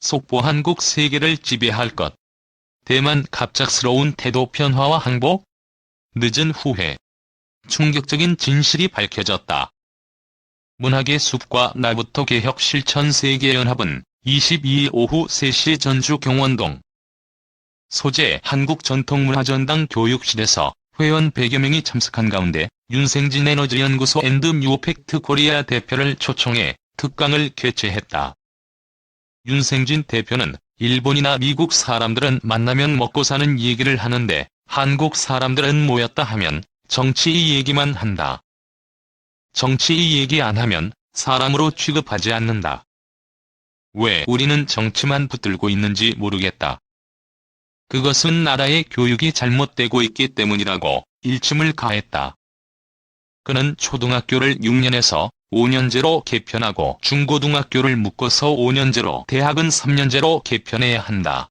속보 한국 세계를 지배할 것. 대만 갑작스러운 태도 변화와 항복? 늦은 후회. 충격적인 진실이 밝혀졌다. 문학의 숲과 나부터 개혁 실천 세계연합은 22일 오후 3시 전주 경원동 소재 한국전통문화전당 교육실에서 회원 100여 명이 참석한 가운데 윤생진 에너지연구소 앤드 뮤어팩트 코리아 대표를 초청해 특강을 개최했다. 윤생진 대표는 일본이나 미국 사람들은 만나면 먹고 사는 얘기를 하는데 한국 사람들은 모였다 하면 정치 얘기만 한다. 정치 얘기 안 하면 사람으로 취급하지 않는다. 왜 우리는 정치만 붙들고 있는지 모르겠다. 그것은 나라의 교육이 잘못되고 있기 때문이라고 일침을 가했다. 그는 초등학교를 6년에서 5년제로 개편하고 중고등학교를 묶어서 5년제로 대학은 3년제로 개편해야 한다.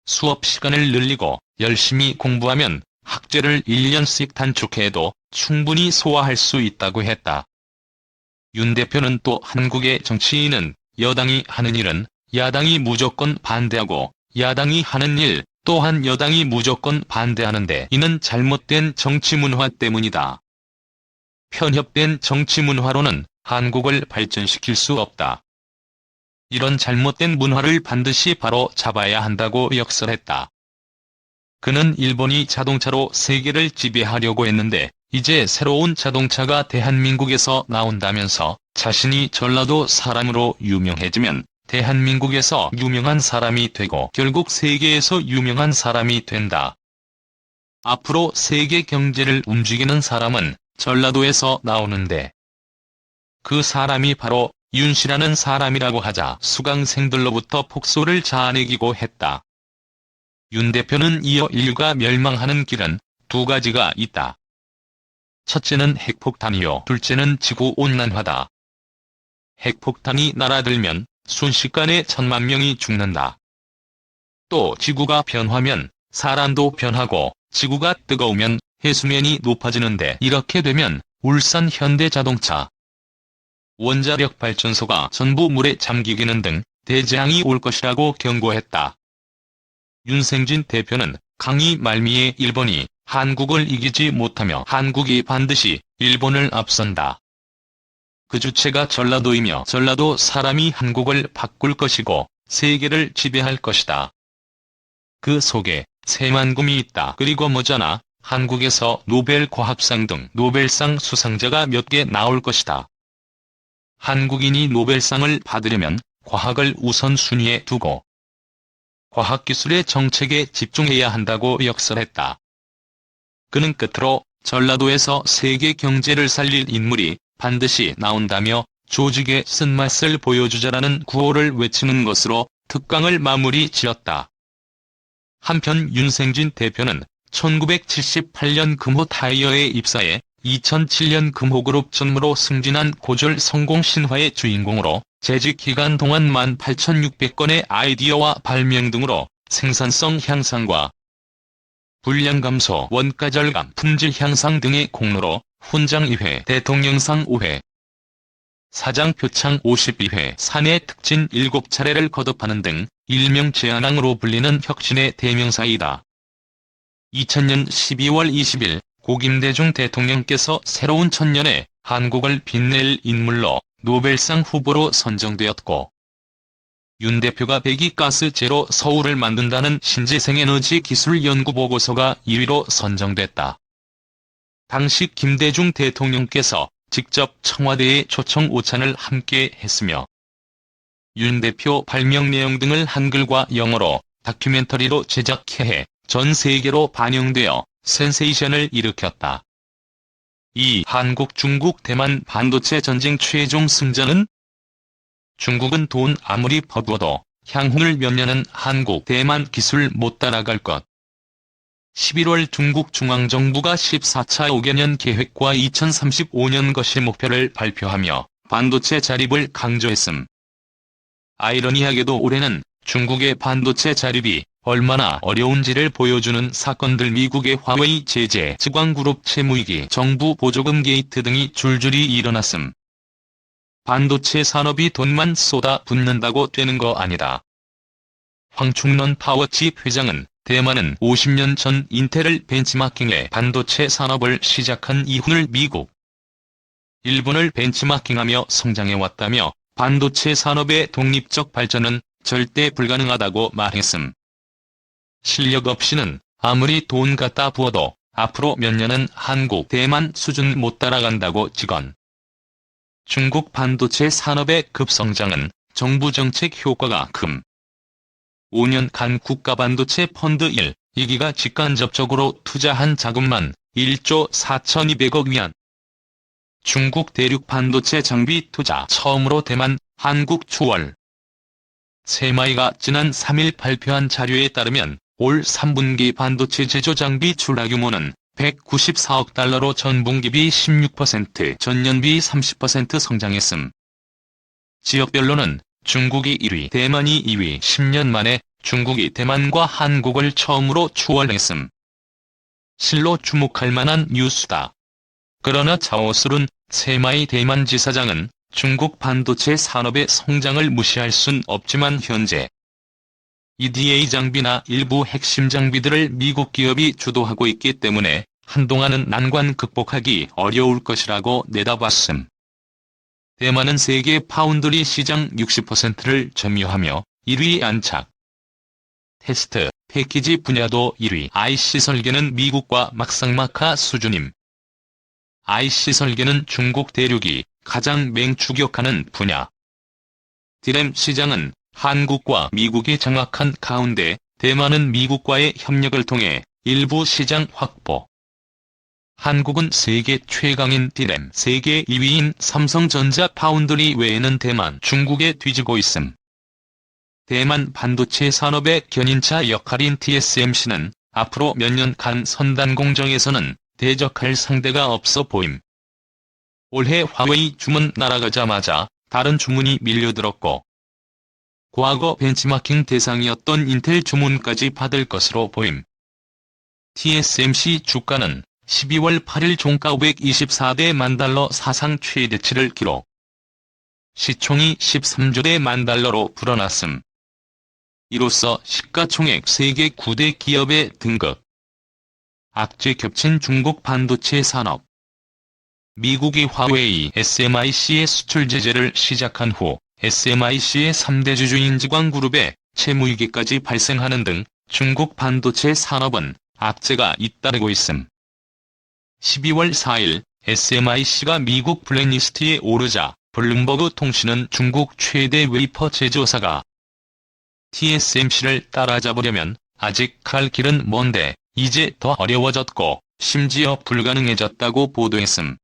수업 시간을 늘리고 열심히 공부하면 학제를 1년씩 단축해도 충분히 소화할 수 있다고 했다. 윤 대표는 또 한국의 정치인은 여당이 하는 일은 야당이 무조건 반대하고 야당이 하는 일 또한 여당이 무조건 반대하는데 이는 잘못된 정치문화 때문이다. 편협된 정치문화로는 한국을 발전시킬 수 없다. 이런 잘못된 문화를 반드시 바로 잡아야 한다고 역설했다. 그는 일본이 자동차로 세계를 지배하려고 했는데 이제 새로운 자동차가 대한민국에서 나온다면서 자신이 전라도 사람으로 유명해지면 대한민국에서 유명한 사람이 되고 결국 세계에서 유명한 사람이 된다. 앞으로 세계 경제를 움직이는 사람은 전라도에서 나오는데 그 사람이 바로 윤씨라는 사람이라고 하자 수강생들로부터 폭소를 자아내기고 했다. 윤 대표는 이어 인류가 멸망하는 길은 두 가지가 있다. 첫째는 핵폭탄이요. 둘째는 지구온난화다. 핵폭탄이 날아들면 순식간에 1000만 명이 죽는다. 또 지구가 변하면 사람도 변하고 지구가 뜨거우면 해수면이 높아지는데 이렇게 되면 울산 현대자동차 원자력 발전소가 전부 물에 잠기기는 등 대재앙이 올 것이라고 경고했다. 윤생진 대표는 강의 말미에 일본이 한국을 이기지 못하며 한국이 반드시 일본을 앞선다. 그 주체가 전라도이며 전라도 사람이 한국을 바꿀 것이고 세계를 지배할 것이다. 그 속에 새만금이 있다. 그리고 머지않아 한국에서 노벨 과학상 등 노벨상 수상자가 몇 개 나올 것이다. 한국인이 노벨상을 받으려면 과학을 우선순위에 두고 과학기술의 정책에 집중해야 한다고 역설했다. 그는 끝으로 전라도에서 세계 경제를 살릴 인물이 반드시 나온다며 조직의 쓴맛을 보여주자라는 구호를 외치는 것으로 특강을 마무리 지었다. 한편 윤생진 대표는 1978년 금호 타이어에 입사해 2007년 금호그룹 전무로 승진한 고졸 성공 신화의 주인공으로 재직 기간 동안 18,600건의 아이디어와 발명 등으로 생산성 향상과 불량 감소, 원가 절감, 품질 향상 등의 공로로 훈장 2회, 대통령상 5회, 사장 표창 52회, 사내 특진 7차례를 거듭하는 등 일명 제안왕으로 불리는 혁신의 대명사이다. 2000년 12월 20일 고 김대중 대통령께서 새로운 천년에 한국을 빛낼 인물로 노벨상 후보로 선정되었고 윤 대표가 배기가스 제로 서울을 만든다는 신재생에너지 기술 연구 보고서가 2위로 선정됐다. 당시 김대중 대통령께서 직접 청와대에 초청 오찬을 함께 했으며 윤 대표 발명 내용 등을 한글과 영어로 다큐멘터리로 제작해 전 세계로 반영되어 센세이션을 일으켰다. 이 한국, 중국, 대만 반도체 전쟁 최종 승자는? 중국은 돈 아무리 버부어도 향후를 몇 년은 한국, 대만 기술 못 따라갈 것. 11월 중국 중앙정부가 14차 5개년 계획과 2035년 거시 목표를 발표하며 반도체 자립을 강조했음. 아이러니하게도 올해는 중국의 반도체 자립이 얼마나 어려운지를 보여주는 사건들 미국의 화웨이 제재, 직광그룹 채무위기, 정부 보조금 게이트 등이 줄줄이 일어났음. 반도체 산업이 돈만 쏟아 붓는다고 되는 거 아니다. 황충런 파워칩 회장은 대만은 50년 전 인텔을 벤치마킹해 반도체 산업을 시작한 이후를 미국, 일본을 벤치마킹하며 성장해왔다며 반도체 산업의 독립적 발전은 절대 불가능하다고 말했음. 실력 없이는 아무리 돈 갖다 부어도 앞으로 몇 년은 한국, 대만 수준 못 따라간다고 직언. 중국 반도체 산업의 급성장은 정부 정책 효과가 큼. 5년간 국가 반도체 펀드 1기가 직간접적으로 투자한 자금만 1조 4,200억 위안. 중국 대륙 반도체 장비 투자 처음으로 대만, 한국 추월. 세마이가 지난 3일 발표한 자료에 따르면 올 3분기 반도체 제조 장비 출하 규모는 194억 달러로 전분기 비 16%, 전년 비 30% 성장했음. 지역별로는 중국이 1위, 대만이 2위, 10년 만에 중국이 대만과 한국을 처음으로 추월했음. 실로 주목할 만한 뉴스다. 그러나 자오스룬 세마이 대만 지사장은 중국 반도체 산업의 성장을 무시할 순 없지만 현재 EDA 장비나 일부 핵심 장비들을 미국 기업이 주도하고 있기 때문에 한동안은 난관 극복하기 어려울 것이라고 내다봤음. 대만은 세계 파운드리 시장 60%를 점유하며 1위 안착. 테스트, 패키지 분야도 1위. IC 설계는 미국과 막상막하 수준임. IC 설계는 중국 대륙이 가장 맹추격하는 분야. 디램 시장은 한국과 미국이 장악한 가운데 대만은 미국과의 협력을 통해 일부 시장 확보. 한국은 세계 최강인 디램, 세계 2위인 삼성전자 파운드리 외에는 대만, 중국에 뒤지고 있음. 대만 반도체 산업의 견인차 역할인 TSMC는 앞으로 몇 년간 선단 공정에서는 대적할 상대가 없어 보임. 올해 화웨이 주문 날아가자마자 다른 주문이 밀려들었고 과거 벤치마킹 대상이었던 인텔 주문까지 받을 것으로 보임. TSMC 주가는 12월 8일 종가 524대 달러 사상 최대치를 기록. 시총이 13조대 달러로 불어났음. 이로써 시가총액 세계 9대 기업에 등극. 악재 겹친 중국 반도체 산업. 미국이 화웨이 SMIC의 수출 제재를 시작한 후 SMIC의 3대 주주인 지광그룹에 채무위기까지 발생하는 등 중국 반도체 산업은 악재가 잇따르고 있음. 12월 4일 SMIC가 미국 블랙리스트에 오르자 블룸버그 통신은 중국 최대 웨이퍼 제조사가 TSMC를 따라잡으려면 아직 갈 길은 먼데 이제 더 어려워졌고 심지어 불가능해졌다고 보도했음.